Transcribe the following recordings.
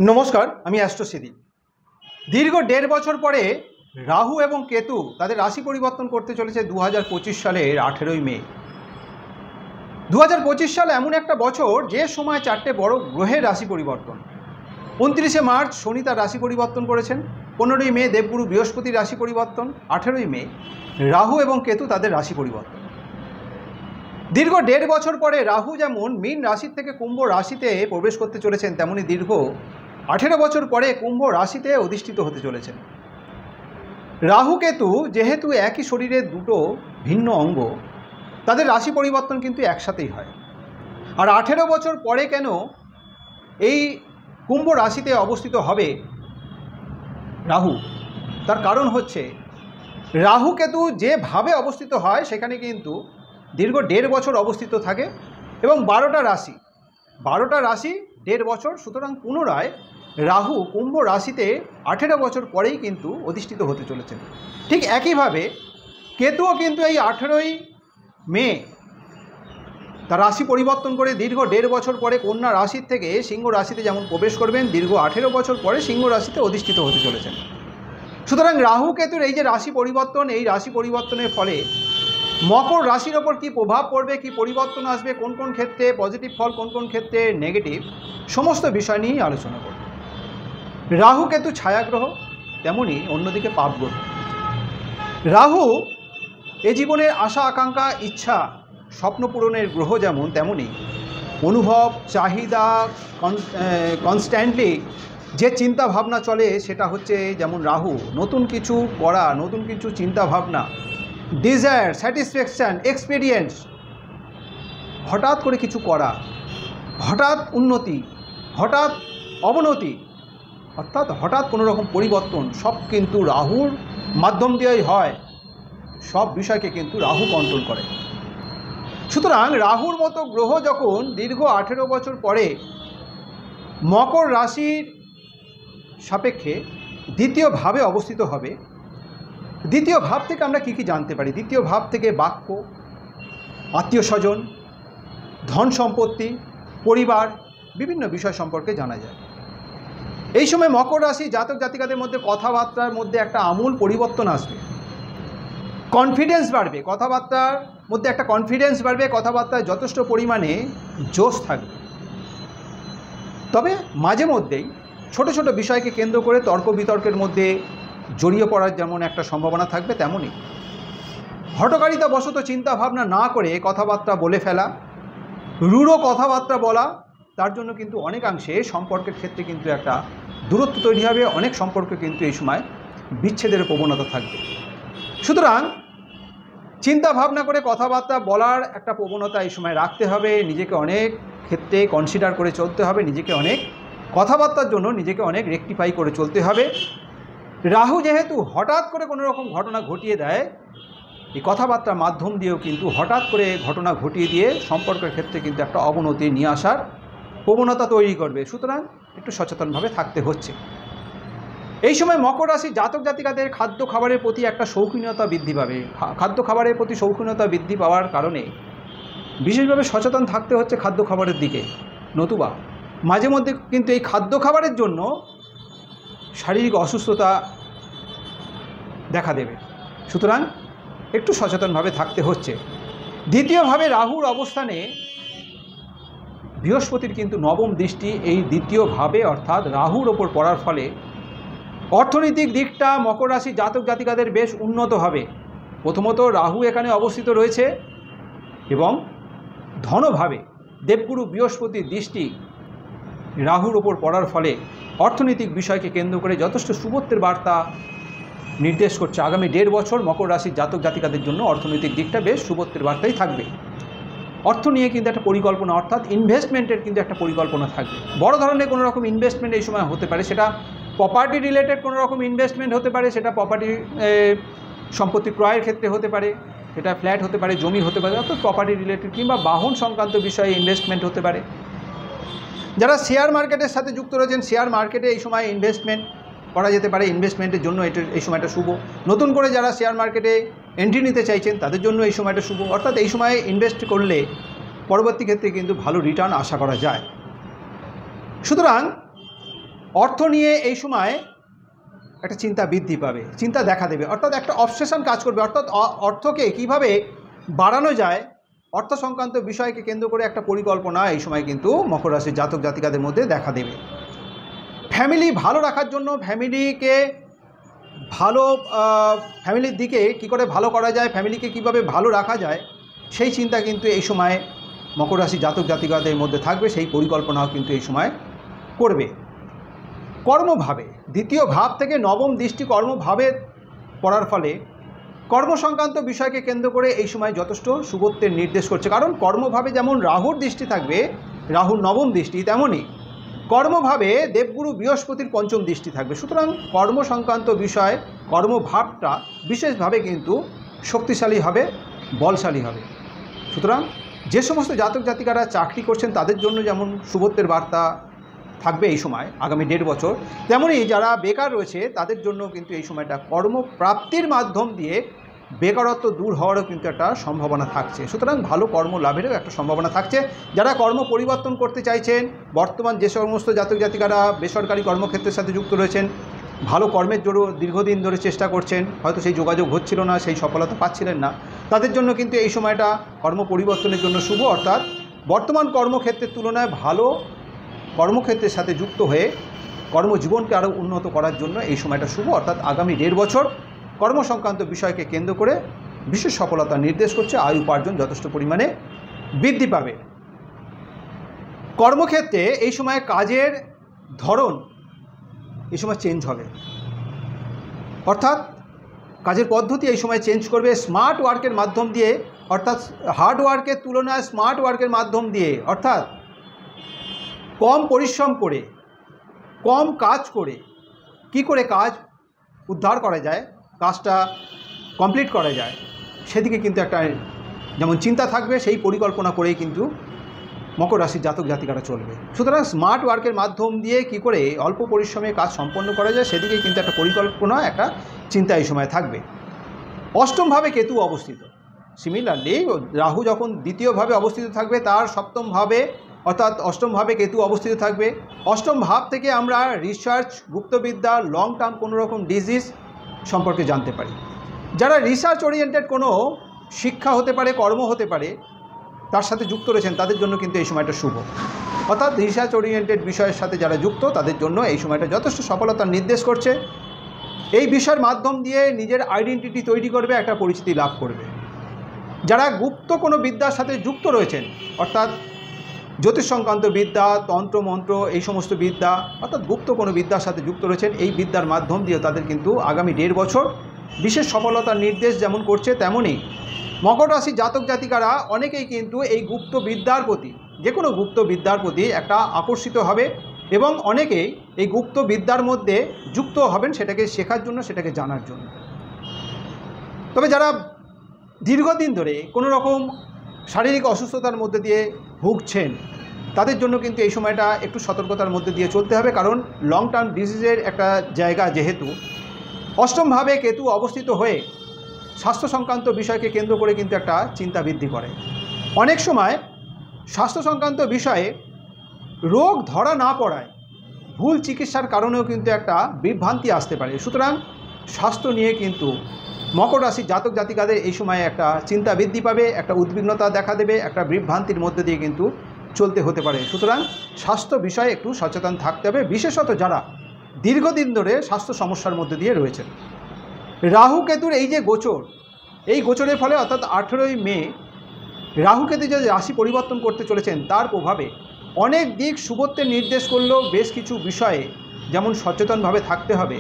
নমস্কার, আমি অ্যাস্ট্রোসিদি। দীর্ঘ 1.5 বছর পরে রাহু এবং কেতু তাদের রাশি পরিবর্তন করতে চলেছে 2025 সালের 18ই মে। 2025 সাল এমন একটা বছর যে সময় 4টে বড় গ্রহের রাশি পরিবর্তন। 29শে মার্চ শনি তার রাশি পরিবর্তন করেছেন, 15ই মে দেবগুরু বৃহস্পতির রাশি পরিবর্তন, 18ই মে রাহু এবং কেতু তাদের রাশি পরিবর্তন। দীর্ঘ 1.5 বছর পরে রাহু যেমন মীন রাশির থেকে কুম্ভ রাশিতে প্রবেশ করতে চলেছেন, তেমনি দীর্ঘ 18 বছর পরে কুম্ভ রাশিতে অধিষ্ঠিত হতে চলেছেন। রাহু কেতু যেহেতু একই শরীরের দুটো ভিন্ন অঙ্গ, তাদের রাশি পরিবর্তন কিন্তু একসাথেই হয়। আর 18 বছর পরে কেন এই কুম্ভ রাশিতে অবস্থিত হবে রাহু, তার কারণ হচ্ছে রাহু কেতু যেভাবে অবস্থিত হয় সেখানে কিন্তু দীর্ঘ 1.5 বছর অবস্থিত থাকে এবং 12টা রাশি 1.5 বছর। সুতরাং পুনরায় রাহু কুম্ভ রাশিতে 18 বছর পরেই কিন্তু অধিষ্ঠিত হতে চলেছেন। ঠিক একইভাবে কেতুও কিন্তু এই 18ই মে তার রাশি পরিবর্তন করে দীর্ঘ 1.5 বছর পরে কন্যা রাশির থেকে সিংহ রাশিতে যেমন প্রবেশ করবেন, দীর্ঘ 18 বছর পরে সিংহ রাশিতে অধিষ্ঠিত হতে চলেছেন। সুতরাং রাহু কেতুর এই যে রাশি পরিবর্তন, এই রাশি পরিবর্তনের ফলে মকর রাশির ওপর কী প্রভাব পড়বে, কী পরিবর্তন আসবে, কোন কোন ক্ষেত্রে পজিটিভ ফল, কোন কোন ক্ষেত্রে নেগেটিভ, সমস্ত বিষয় নিয়েই আলোচনা করব। রাহু কেতু ছায়াগ্রহ, তেমনি অন্যদিকে পাপগ্রহ। রাহু এ জীবনের আশা আকাঙ্ক্ষা ইচ্ছা স্বপ্ন পূরণের গ্রহ যেমন, তেমনি অনুভব চাহিদা কনস্ট্যান্টলি যে চিন্তা ভাবনা চলে সেটা হচ্ছে যেমন রাহু নতুন কিছু করা, নতুন কিছু চিন্তা ভাবনা, ডিজায়ার, স্যাটিসফ্যাকশান, এক্সপিরিয়েন্স, হঠাৎ করে কিছু করা, হঠাৎ উন্নতি, হঠাৎ অবনতি, অর্থাৎ হঠাৎ কোনো রকম পরিবর্তন, সব কিন্তু রাহুর মাধ্যম দিয়েই হয়। সব বিষয়কে কিন্তু রাহু কন্ট্রোল করে। সুতরাং রাহুর মতো গ্রহ যখন দীর্ঘ 18 বছর পরে মকর রাশির সাপেক্ষে দ্বিতীয় ভাবে অবস্থিত হবে, দ্বিতীয় ভাব থেকে আমরা কী কী জানতে পারি? দ্বিতীয় ভাব থেকে বাক্য, আত্মীয় স্বজন, ধন সম্পত্তি, পরিবার, বিভিন্ন বিষয় সম্পর্কে জানা যায়। এই সময় মকর রাশি জাতক জাতিকাদের মধ্যে কথাবার্তার মধ্যে একটা আমূল পরিবর্তন আসবে, কনফিডেন্স বাড়বে, কথাবার্তার মধ্যে একটা কনফিডেন্স বাড়বে, কথাবার্তায় যথেষ্ট পরিমাণে জোশ থাকবে। তবে মাঝে মধ্যেই ছোট ছোট বিষয়কে কেন্দ্র করে তর্ক বিতর্কের মধ্যে জড়িয়ে পড়ার যেমন একটা সম্ভাবনা থাকবে, তেমনই হঠকারিতা বশত চিন্তা ভাবনা না করে কথাবার্তা বলে ফেলা, রূঢ় কথাবার্তা বলা, তার জন্য কিন্তু অনেকাংশে সম্পর্কের ক্ষেত্রে কিন্তু একটা দূরত্ব তৈরি হবে। অনেক সম্পর্ক কিন্তু এই সময় বিচ্ছেদের প্রবণতা থাকবে। সুতরাং চিন্তা ভাবনা করে কথাবার্তা বলার একটা প্রবণতা এই সময় রাখতে হবে। নিজেকে অনেক ক্ষেত্রে কনসিডার করে চলতে হবে, নিজেকে অনেক কথাবার্তার জন্য নিজেকে অনেক রেকটিফাই করে চলতে হবে। রাহু যেহেতু হঠাৎ করে কোনো রকম ঘটনা ঘটিয়ে দেয়, এই কথাবার্তার মাধ্যম দিয়েও কিন্তু হঠাৎ করে ঘটনা ঘটিয়ে দিয়ে সম্পর্কের ক্ষেত্রে কিন্তু একটা অবনতি নিয়ে আসার প্রবণতা তৈরি করবে। সুতরাং একটু সচেতনভাবে থাকতে হচ্ছে। এই সময় মকর রাশির জাতক জাতিকাদের খাদ্য খাবারের প্রতি একটা শৌখিনতা বৃদ্ধি পাবে। খাদ্য খাবারের প্রতি শৌখিনতা বৃদ্ধি পাওয়ার কারণে বিশেষভাবে সচেতন থাকতে হচ্ছে খাদ্য খাবারের দিকে, নতুবা মাঝে মধ্যে কিন্তু এই খাদ্য খাবারের জন্য শারীরিক অসুস্থতা দেখা দেবে। সুতরাং একটু সচেতনভাবে থাকতে হচ্ছে। দ্বিতীয়ভাবে রাহুর অবস্থানে বৃহস্পতির কিন্তু নবম দৃষ্টি এই দ্বিতীয়ভাবে অর্থাৎ রাহুর ওপর পড়ার ফলে অর্থনৈতিক দিকটা মকর রাশি জাতক জাতিকাদের বেশ উন্নত হবে। প্রথমত রাহু এখানে অবস্থিত রয়েছে এবং ধনভাবে দেবগুরু বৃহস্পতির দৃষ্টি রাহুর ওপর পড়ার ফলে অর্থনৈতিক বিষয়কে কেন্দ্র করে যথেষ্ট শুভত্বের বার্তা নির্দেশ করছে। আগামী 1.5 বছর মকর রাশির জাতক জাতিকাদের জন্য অর্থনৈতিক দিকটা বেশ শুভত্বের বার্তাই থাকবে। অর্থ নিয়ে কিন্তু একটা পরিকল্পনা, অর্থাৎ ইনভেস্টমেন্টের কিন্তু একটা পরিকল্পনা থাকবে। বড় ধরনের কোনো রকম ইনভেস্টমেন্ট এই সময় হতে পারে, সেটা প্রপার্টি রিলেটেড কোনো রকম ইনভেস্টমেন্ট হতে পারে, সেটা প্রপার্টি সম্পত্তি ক্রয়ের ক্ষেত্রে হতে পারে, সেটা ফ্ল্যাট হতে পারে, জমি হতে পারে, অর্থাৎ প্রপার্টি রিলেটেড কিংবা বাহন সংক্রান্ত বিষয়ে ইনভেস্টমেন্ট হতে পারে। যারা শেয়ার মার্কেটের সাথে যুক্ত রয়েছেন, শেয়ার মার্কেটে এই সময় ইনভেস্টমেন্ট করা যেতে পারে, ইনভেস্টমেন্টের জন্য এই সময়টা শুভ। নতুন করে যারা শেয়ার মার্কেটে এন্ট্রি নিতে চাইছেন তাদের জন্য এই সময়টা শুভ। অর্থাৎ এই সময়ে ইনভেস্ট করলে পরবর্তী ক্ষেত্রে কিন্তু ভালো রিটার্ন আশা করা যায়। সুতরাং অর্থ নিয়ে এই সময় একটা চিন্তা বৃদ্ধি পাবে, চিন্তা দেখা দেবে, অর্থাৎ একটা অবসেশন কাজ করবে, অর্থাৎ অর্থকে কিভাবে বাড়ানো যায় অর্থ সংক্রান্ত বিষয়কে কেন্দ্র করে একটা পরিকল্পনা এই সময় কিন্তু মকর রাশির জাতক জাতিকাদের মধ্যে দেখা দেবে। ফ্যামিলি ভালো রাখার জন্য, ফ্যামিলিকে ভালো ফ্যামিলির দিকে কি করে ভালো করা যায়, ফ্যামিলিকে কিভাবে ভালো রাখা যায়, সেই চিন্তা কিন্তু এই সময় মকর রাশির জাতক জাতিকাদের মধ্যে থাকবে, সেই পরিকল্পনাও কিন্তু এই সময় করবে। কর্মভাবে দ্বিতীয় ভাব থেকে নবম দৃষ্টি কর্মভাবে পড়ার ফলে কর্মসংক্রান্ত বিষয়কে কেন্দ্র করে এই সময় যথেষ্ট শুভত্বের নির্দেশ করছে। কারণ কর্মভাবে যেমন রাহুর দৃষ্টি থাকবে, রাহুর নবম দৃষ্টি, তেমনই কর্মভাবে দেবগুরু বৃহস্পতির পঞ্চম দৃষ্টি থাকবে। সুতরাং কর্মসংক্রান্ত বিষয়, কর্মভাবটা বিশেষভাবে কিন্তু শক্তিশালী হবে, বলশালী হবে। সুতরাং যে সমস্ত জাতক জাতিকারা চাকরি করছেন তাদের জন্য যেমন শুভত্বের বার্তা থাকবে এই সময় আগামী 1.5 বছর, তেমনই যারা বেকার রয়েছে তাদের জন্য কিন্তু এই সময়টা কর্মপ্রাপ্তির মাধ্যম দিয়ে বেকারত্ব দূর হওয়ারও কিন্তু একটা সম্ভাবনা থাকছে। সুতরাং ভালো কর্ম লাভেরও একটা সম্ভাবনা থাকছে। যারা কর্ম পরিবর্তন করতে চাইছেন, বর্তমান যে সমস্ত জাতক জাতিকারা বেসরকারি কর্মক্ষেত্রের সাথে যুক্ত রয়েছেন, ভালো কর্মের জন্য দীর্ঘদিন ধরে চেষ্টা করছেন, হয়তো সেই যোগাযোগ হচ্ছিল না, সেই সফলতা পাচ্ছিলেন না, তাদের জন্য কিন্তু এই সময়টা কর্ম পরিবর্তনের জন্য শুভ। অর্থাৎ বর্তমান কর্মক্ষেত্রের তুলনায় ভালো কর্মক্ষেত্রের সাথে যুক্ত হয়ে কর্মজীবনকে আরও উন্নত করার জন্য এই সময়টা শুভ। অর্থাৎ আগামী 1.5 বছর কর্মসংক্রান্ত বিষয়কে কেন্দ্র করে বিশেষ সফলতা নির্দেশ করছে। আয় উপার্জন যথেষ্ট পরিমাণে বৃদ্ধি পাবে। কর্মক্ষেত্রে এই সময় কাজের ধরন এই সময় চেঞ্জ হবে, অর্থাৎ কাজের পদ্ধতি এই সময় চেঞ্জ করবে। স্মার্ট ওয়ার্কের মাধ্যম দিয়ে, অর্থাৎ হার্ড ওয়ার্কের তুলনায় স্মার্ট ওয়ার্কের মাধ্যম দিয়ে, অর্থাৎ কম পরিশ্রম করে, কম কাজ করে কি করে কাজ উদ্ধার করা যায়, কাজটা কমপ্লিট করা যায়, সেদিকে কিন্তু একটা যেমন চিন্তা থাকবে, সেই পরিকল্পনা করেই কিন্তু মকর রাশির জাতক জাতিকারা চলবে। সুতরাং স্মার্ট ওয়ার্কের মাধ্যম দিয়ে কি করে অল্প পরিশ্রমে কাজ সম্পন্ন করা যায় সেদিকে কিন্তু একটা পরিকল্পনা, একটা চিন্তা এই সময় থাকবে। অষ্টমভাবে কেতু অবস্থিত, সিমিলারলি রাহু যখন দ্বিতীয়ভাবে অবস্থিত থাকবে তার সপ্তমভাবে অর্থাৎ অষ্টমভাবে কেতু অবস্থিত থাকবে। অষ্টম ভাব থেকে আমরা রিসার্চ, গুপ্তবিদ্যা, লং টার্ম কোনো রকম ডিজিজ সম্পর্কে জানতে পারি। যারা রিসার্চ ওরিয়েন্টেড কোনো শিক্ষা হতে পারে, কর্ম হতে পারে, তার সাথে যুক্ত রয়েছেন তাদের জন্য কিন্তু এই সময়টা শুভ। অর্থাৎ রিসার্চ ওরিয়েন্টেড বিষয়ের সাথে যারা যুক্ত তাদের জন্য এই সময়টা যথেষ্ট সফলতার নির্দেশ করছে। এই বিষয়ের মাধ্যম দিয়ে নিজের আইডেন্টিটি তৈরি করবে, একটা পরিচিতি লাভ করবে। যারা গুপ্ত কোনো বিদ্যার সাথে যুক্ত রয়েছেন, অর্থাৎ জ্যোতিষ সংক্রান্ত বিদ্যা, তন্ত্র মন্ত্র, এই সমস্ত বিদ্যা, অর্থাৎ গুপ্ত কোনো বিদ্যার সাথে যুক্ত রয়েছেন, এই বিদ্যার মাধ্যম দিয়ে তাদের কিন্তু আগামী 1.5 বছর বিশেষ সফলতার নির্দেশ যেমন করছে, তেমনই মকর রাশির জাতক জাতিকারা অনেকেই কিন্তু এই গুপ্ত বিদ্যার প্রতি, যে কোনো গুপ্ত বিদ্যার প্রতি একটা আকর্ষিত হবে এবং অনেকেই এই গুপ্ত বিদ্যার মধ্যে যুক্ত হবেন সেটাকে শেখার জন্য, সেটাকে জানার জন্য। তবে যারা দীর্ঘদিন ধরে কোনো রকম শারীরিক অসুস্থতার মধ্যে দিয়ে ভুগছেন তাদের জন্য কিন্তু এই সময়টা একটু সতর্কতার মধ্যে দিয়ে চলতে হবে। কারণ লং টার্ম ডিজিজের একটা জায়গা যেহেতু, অষ্টমভাবে কেতু অবস্থিত হয়ে স্বাস্থ্য সংক্রান্ত বিষয়কে কেন্দ্র করে কিন্তু একটা চিন্তা বৃদ্ধি করে। অনেক সময় স্বাস্থ্য সংক্রান্ত বিষয়ে রোগ ধরা না পড়ায় ভুল চিকিৎসার কারণেও কিন্তু একটা বিভ্রান্তি আসতে পারে। সুতরাং স্বাস্থ্য নিয়ে কিন্তু মকর রাশির জাতক জাতিকাদের এই সময়ে একটা চিন্তা বৃদ্ধি পাবে, একটা উদ্বিগ্নতা দেখা দেবে, একটা বিভ্রান্তির মধ্যে দিয়ে কিন্তু চলতে হতে পারে। সুতরাং স্বাস্থ্য বিষয়ে একটু সচেতন থাকতে হবে, বিশেষত যারা দীর্ঘদিন ধরে স্বাস্থ্য সমস্যার মধ্যে দিয়ে রয়েছেন। রাহু কেতুর এই যে গোচর, এই গোচরের ফলে অর্থাৎ 18ই মে রাহু কেতু যে রাশি পরিবর্তন করতে চলেছেন তার প্রভাবে অনেক দিক শুভত্বের নির্দেশ করলেও বেশ কিছু বিষয়ে যেমন সচেতনভাবে থাকতে হবে।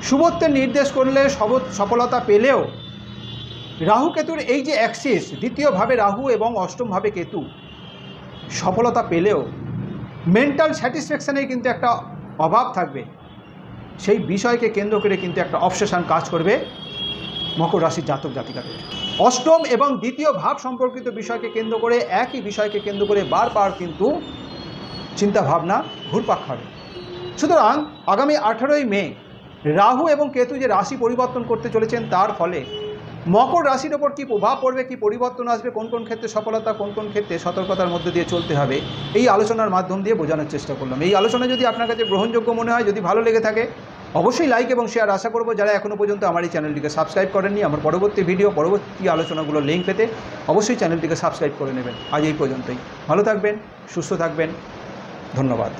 শুভত্বের নির্দেশ করলে সফলতা পেলেও রাহু কেতুর এই যে অ্যাক্সিস, দ্বিতীয়ভাবে রাহু এবং অষ্টমভাবে কেতু, সফলতা পেলেও মেন্টাল স্যাটিসফ্যাকশানের কিন্তু একটা অভাব থাকবে। সেই বিষয়কে কেন্দ্র করে কিন্তু একটা অবসেশন কাজ করবে মকর রাশির জাতক জাতিকাদের। অষ্টম এবং দ্বিতীয় ভাব সম্পর্কিত বিষয়কে কেন্দ্র করে, একই বিষয়কে কেন্দ্র করে বারবার কিন্তু চিন্তাভাবনা ঘুরপাক খাবে। সুতরাং আগামী 18ই মে রাহু এবং কেতু যে রাশি পরিবর্তন করতে চলেছেন তার ফলে মকর রাশির ওপর কী প্রভাব পড়বে, কী পরিবর্তন আসবে, কোন কোন ক্ষেত্রে সফলতা, কোন কোন ক্ষেত্রে সতর্কতার মধ্যে দিয়ে চলতে হবে, এই আলোচনার মাধ্যম দিয়ে বোঝানোর চেষ্টা করলাম। এই আলোচনা যদি আপনার কাছে গ্রহণযোগ্য মনে হয়, যদি ভালো লেগে থাকে, অবশ্যই লাইক এবং শেয়ার আশা করব। যারা এখনও পর্যন্ত আমার এই চ্যানেলটিকে সাবস্ক্রাইব করেননি, আমার পরবর্তী ভিডিও, পরবর্তী আলোচনাগুলোর লিঙ্ক পেতে অবশ্যই চ্যানেলটিকে সাবস্ক্রাইব করে নেবেন। আজ এই পর্যন্তই। ভালো থাকবেন, সুস্থ থাকবেন, ধন্যবাদ।